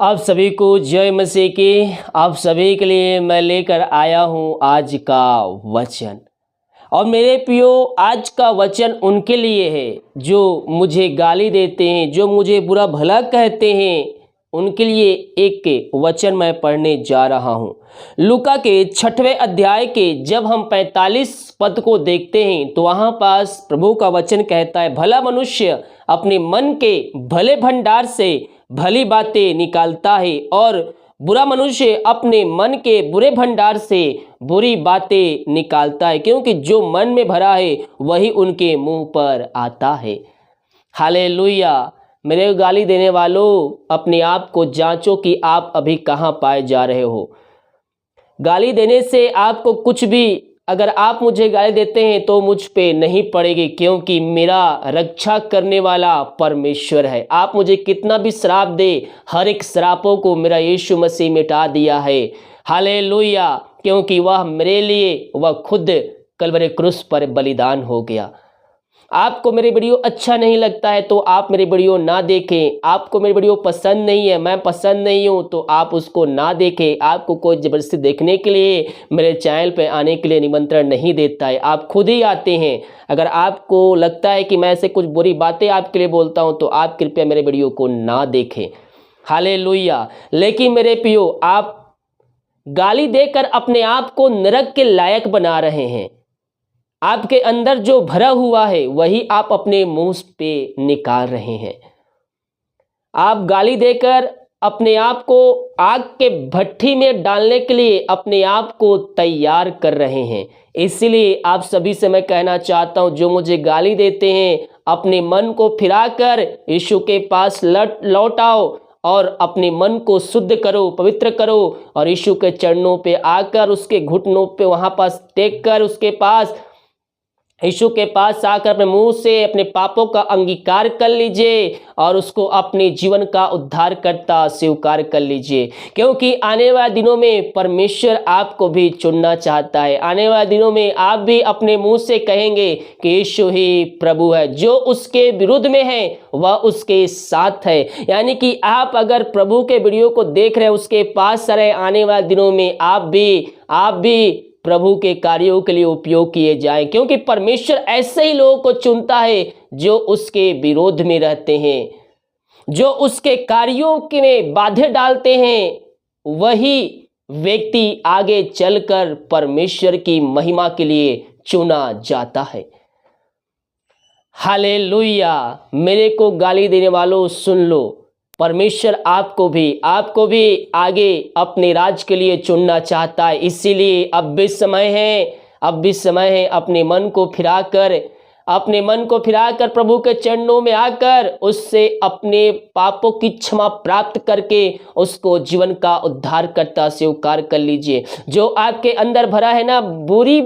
आप सभी को जय मसीह की। आप सभी के लिए मैं लेकर आया हूँ आज का वचन। और मेरे प्रियो, आज का वचन उनके लिए है जो मुझे गाली देते हैं, जो मुझे बुरा भला कहते हैं। उनके लिए एक वचन मैं पढ़ने जा रहा हूँ। लूका के 6वें अध्याय के जब हम 45 पद को देखते हैं तो वहाँ पास प्रभु का वचन कहता है, भला मनुष्य अपने मन के भले भंडार से भली बातें निकालता है और बुरा मनुष्य अपने मन के बुरे भंडार से बुरी बातें निकालता है, क्योंकि जो मन में भरा है वही उनके मुंह पर आता है। हालेलुया। मेरे गाली देने वालों, अपने आप को जांचो कि आप अभी कहाँ पाए जा रहे हो। गाली देने से आपको कुछ भी, अगर आप मुझे गाली देते हैं तो मुझ पे नहीं पड़ेगी, क्योंकि मेरा रक्षा करने वाला परमेश्वर है। आप मुझे कितना भी श्राप दे, हर एक श्रापों को मेरा यीशु मसीह मिटा दिया है। हालेलुया। क्योंकि वह मेरे लिए, वह खुद कलवरी क्रूस पर बलिदान हो गया। आपको मेरे वीडियो अच्छा नहीं लगता है तो आप मेरे वीडियो ना देखें। आपको मेरे वीडियो पसंद नहीं है, मैं पसंद नहीं हूं, तो आप उसको ना देखें। आपको कोई ज़बरदस्ती देखने के लिए, मेरे चैनल पे आने के लिए निमंत्रण नहीं देता है, आप खुद ही आते हैं। अगर आपको लगता है कि मैं ऐसे कुछ बुरी बातें आपके लिए बोलता हूं तो आप कृपया मेरे वीडियो को ना देखें। हालेलुया। लेकिन मेरे प्रियो, आप गाली देकर अपने आप को नरक के लायक बना रहे हैं। आपके अंदर जो भरा हुआ है वही आप अपने मुंह पे निकाल रहे हैं। आप गाली देकर अपने आप को आग के भट्ठी में डालने के लिए अपने आप को तैयार कर रहे हैं। इसलिए आप सभी से मैं कहना चाहता हूं, जो मुझे गाली देते हैं, अपने मन को फिराकर यीशु के पास लौट आओ और अपने मन को शुद्ध करो, पवित्र करो और यीशु के चरणों पे आकर, उसके घुटनों पे वहां पास टेक कर, उसके पास, यीशु के पास आकर अपने मुंह से अपने पापों का अंगीकार कर लीजिए और उसको अपने जीवन का उद्धारकर्ता स्वीकार कर लीजिए। क्योंकि आने वाले दिनों में परमेश्वर आपको भी चुनना चाहता है। आने वाले दिनों में आप भी अपने मुंह से कहेंगे कि यीशु ही प्रभु है। जो उसके विरुद्ध में है वह उसके साथ है। यानी कि आप अगर प्रभु के वीडियो को देख रहे हैं, उसके पास रहे, आने वाले दिनों में आप भी प्रभु के कार्यों के लिए उपयोग किए जाएं। क्योंकि परमेश्वर ऐसे ही लोगों को चुनता है जो उसके विरोध में रहते हैं, जो उसके कार्यों में बाधा डालते हैं। वही व्यक्ति आगे चलकर परमेश्वर की महिमा के लिए चुना जाता है। हालेलुया। मेरे को गाली देने वालों, सुन लो, परमेश्वर आपको भी आगे अपने राज के लिए चुनना चाहता है। इसीलिए अब भी समय है अपने मन को फिराकर प्रभु के चरणों में आकर उससे अपने पापों की क्षमा प्राप्त करके उसको जीवन का उद्धारकर्ता स्वीकार कर लीजिए। जो आपके अंदर भरा है ना, बुरी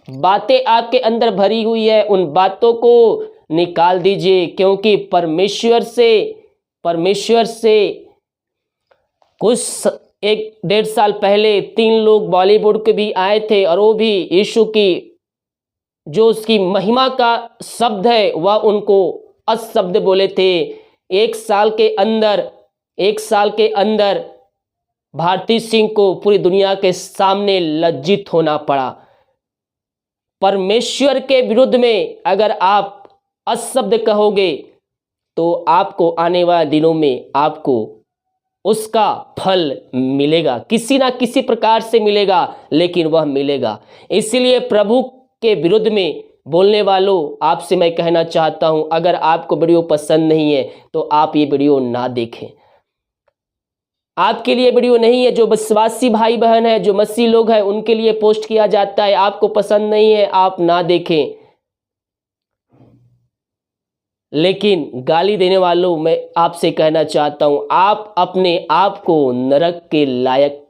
बातें आपके अंदर भरी हुई है, उन बातों को निकाल दीजिए। क्योंकि परमेश्वर से कुछ 1-1.5 साल पहले 3 लोग बॉलीवुड के भी आए थे और वो भी यीशु की जो उसकी महिमा का शब्द है वह उनको अशब्द बोले थे। 1 साल के अंदर भारती सिंह को पूरी दुनिया के सामने लज्जित होना पड़ा। परमेश्वर के विरुद्ध में अगर आप अशब्द कहोगे तो आपको आने वाले दिनों में आपको उसका फल मिलेगा, किसी ना किसी प्रकार से मिलेगा, लेकिन वह मिलेगा। इसीलिए प्रभु के विरुद्ध में बोलने वालों, आपसे मैं कहना चाहता हूं, अगर आपको वीडियो पसंद नहीं है तो आप ये वीडियो ना देखें। आपके लिए वीडियो नहीं है, जो विश्वासी भाई बहन है, जो मसीह लोग हैं, उनके लिए पोस्ट किया जाता है। आपको पसंद नहीं है, आप ना देखें। लेकिन गाली देने वालों, मैं आपसे कहना चाहता हूं, आप अपने आप को नरक के लायक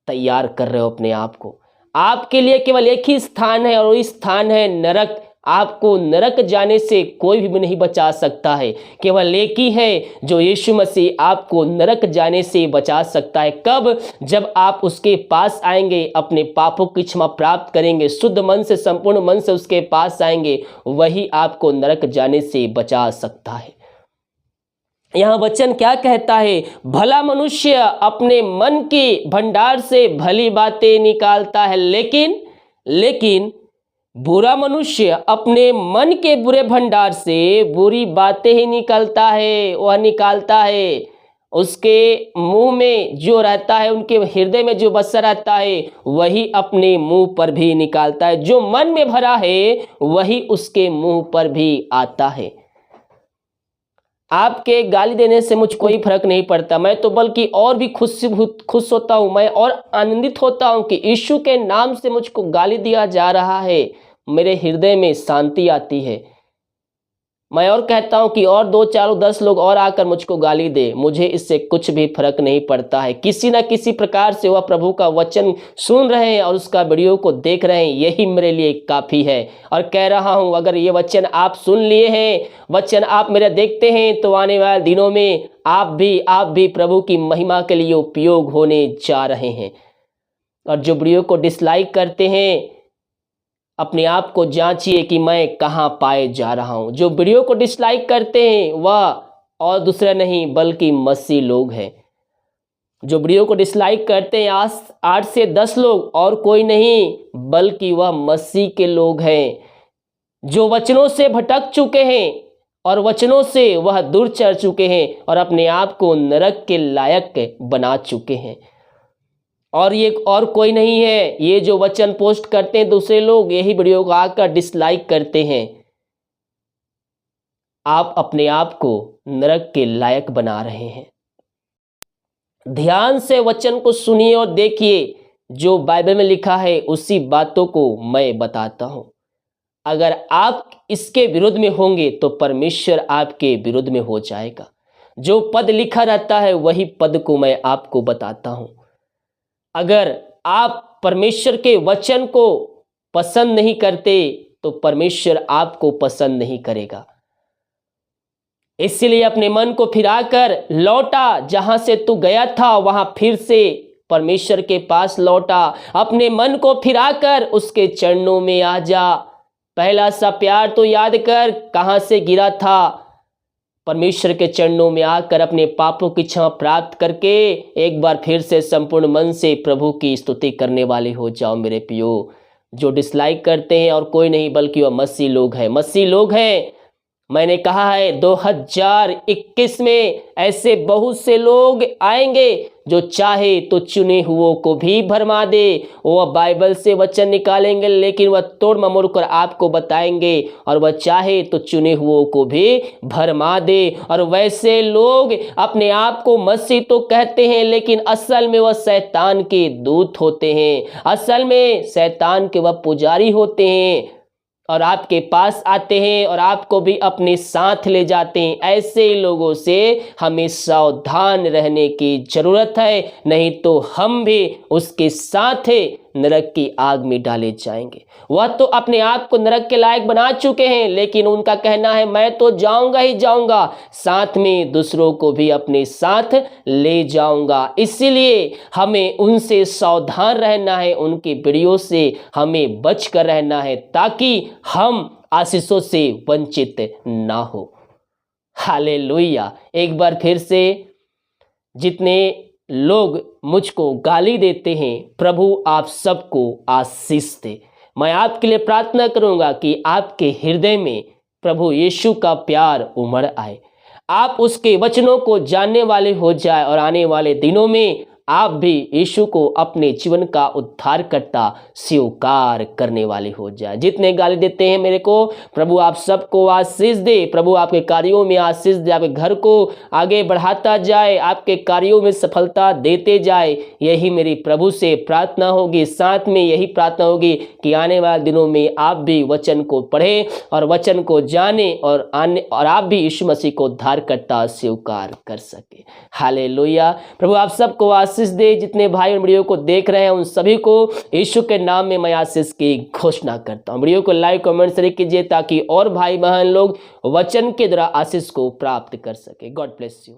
तैयार कर रहे हो। अपने आप को, आपके लिए केवल एक ही स्थान है और वही स्थान है नरक। आपको नरक जाने से कोई भी नहीं बचा सकता है। केवल एक ही है जो यीशु मसीह आपको नरक जाने से बचा सकता है। कब? जब आप उसके पास आएंगे, अपने पापों की क्षमा प्राप्त करेंगे, शुद्ध मन से, संपूर्ण मन से उसके पास आएंगे, वही आपको नरक जाने से बचा सकता है। यहाँ वचन क्या कहता है, भला मनुष्य अपने मन के भंडार से भली बातें निकालता है, लेकिन बुरा मनुष्य अपने मन के बुरे भंडार से बुरी बातें ही निकालता है। वह निकालता है, उसके मुंह में जो रहता है, उनके हृदय में जो बसा रहता है, वही अपने मुंह पर भी निकालता है। जो मन में भरा है वही उसके मुंह पर भी आता है। आपके गाली देने से मुझ कोई फर्क नहीं पड़ता, मैं तो बल्कि और भी खुश होता हूँ, मैं और आनंदित होता हूँ कि यीशु के नाम से मुझको गाली दिया जा रहा है। मेरे हृदय में शांति आती है। मैं और कहता हूँ कि और 2, 4, 10 लोग और आकर मुझको गाली दे, मुझे इससे कुछ भी फर्क नहीं पड़ता है। किसी न किसी प्रकार से वह प्रभु का वचन सुन रहे हैं और उसका वीडियो को देख रहे हैं, यही मेरे लिए काफ़ी है। और कह रहा हूँ, अगर ये वचन आप सुन लिए हैं, वचन आप मेरे देखते हैं, तो आने वाले दिनों में आप भी प्रभु की महिमा के लिए उपयोग होने जा रहे हैं। और जो वीडियो को डिसलाइक करते हैं, अपने आप को जांचिए कि मैं कहाँ पाए जा रहा हूँ। जो वीडियो को डिसलाइक करते हैं वह और दूसरे नहीं बल्कि मसीह लोग हैं। जो वीडियो को डिसलाइक करते हैं 8 से 10 लोग, और कोई नहीं बल्कि वह मसीह के लोग हैं, जो वचनों से भटक चुके हैं और वचनों से वह दूर चल चुके हैं और अपने आप को नरक के लायक बना चुके हैं। और ये और कोई नहीं है, ये जो वचन पोस्ट करते हैं दूसरे लोग, यही वीडियो को आकर डिसलाइक करते हैं। आप अपने आप को नरक के लायक बना रहे हैं। ध्यान से वचन को सुनिए और देखिए, जो बाइबल में लिखा है उसी बातों को मैं बताता हूं। अगर आप इसके विरुद्ध में होंगे तो परमेश्वर आपके विरुद्ध में हो जाएगा। जो पद लिखा रहता है वही पद को मैं आपको बताता हूं। अगर आप परमेश्वर के वचन को पसंद नहीं करते तो परमेश्वर आपको पसंद नहीं करेगा। इसलिए अपने मन को फिराकर लौटा, जहां से तू गया था वहां फिर से परमेश्वर के पास लौटा। अपने मन को फिराकर उसके चरणों में आ जा। पहला सा प्यार तो याद कर, कहां से गिरा था। परमेश्वर के चरणों में आकर अपने पापों की क्षमा प्राप्त करके एक बार फिर से संपूर्ण मन से प्रभु की स्तुति करने वाले हो जाओ मेरे प्रियो। जो डिसलाइक करते हैं और कोई नहीं बल्कि वह मसीह लोग हैं, मसीह लोग हैं। मैंने कहा है 2021 में ऐसे बहुत से लोग आएंगे जो चाहे तो चुने हुओं को भी भरमा दे। वह बाइबल से वचन निकालेंगे लेकिन वह तोड़ ममोड़ कर आपको बताएंगे, और वह चाहे तो चुने हुओं को भी भरमा दे। और वैसे लोग अपने आप को मसीह तो कहते हैं लेकिन असल में वह शैतान के दूत होते हैं, असल में शैतान के वह पुजारी होते हैं, और आपके पास आते हैं और आपको भी अपने साथ ले जाते हैं। ऐसे लोगों से हमें सावधान रहने की जरूरत है, नहीं तो हम भी उसके साथ नरक की आग में डाले जाएंगे। वह तो अपने आप को नरक के लायक बना चुके हैं, लेकिन उनका कहना है मैं तो जाऊंगा ही जाऊंगा, साथ में दूसरों को भी अपने साथ ले जाऊंगा। इसीलिए हमें उनसे सावधान रहना है, उनके वीडियो से हमें बच कर रहना है, ताकि हम आशीषों से वंचित ना हो। हालेलुया। एक बार फिर से जितने लोग मुझको गाली देते हैं, प्रभु आप सबको आशीष दे। मैं आपके लिए प्रार्थना करूंगा कि आपके हृदय में प्रभु यीशु का प्यार उमड़ आए, आप उसके वचनों को जानने वाले हो जाए, और आने वाले दिनों में आप भी यीशु को अपने जीवन का उद्धारकर्ता स्वीकार करने वाले हो जाए। जितने गाली देते हैं मेरे को, प्रभु आप सबको आशीष दे। प्रभु आपके कार्यों में आशीष दे, आपके घर को आगे बढ़ाता जाए, आपके कार्यों में सफलता देते जाए। यही मेरी प्रभु से प्रार्थना होगी। साथ में यही प्रार्थना होगी कि आने वाले दिनों में आप भी वचन को पढ़ें और वचन को जाने, और आप भी यीशु मसीह को उद्धारकर्ता स्वीकार कर सके। हालेलुया। प्रभु आप सबको आशीष दे। जितने भाई वीडियो को देख रहे हैं उन सभी को यीशु के नाम में मैं आशीष की घोषणा करता हूं। वीडियो को लाइक कमेंट शेयर कीजिए ताकि और भाई बहन लोग वचन के द्वारा आशीष को प्राप्त कर सके। God bless you.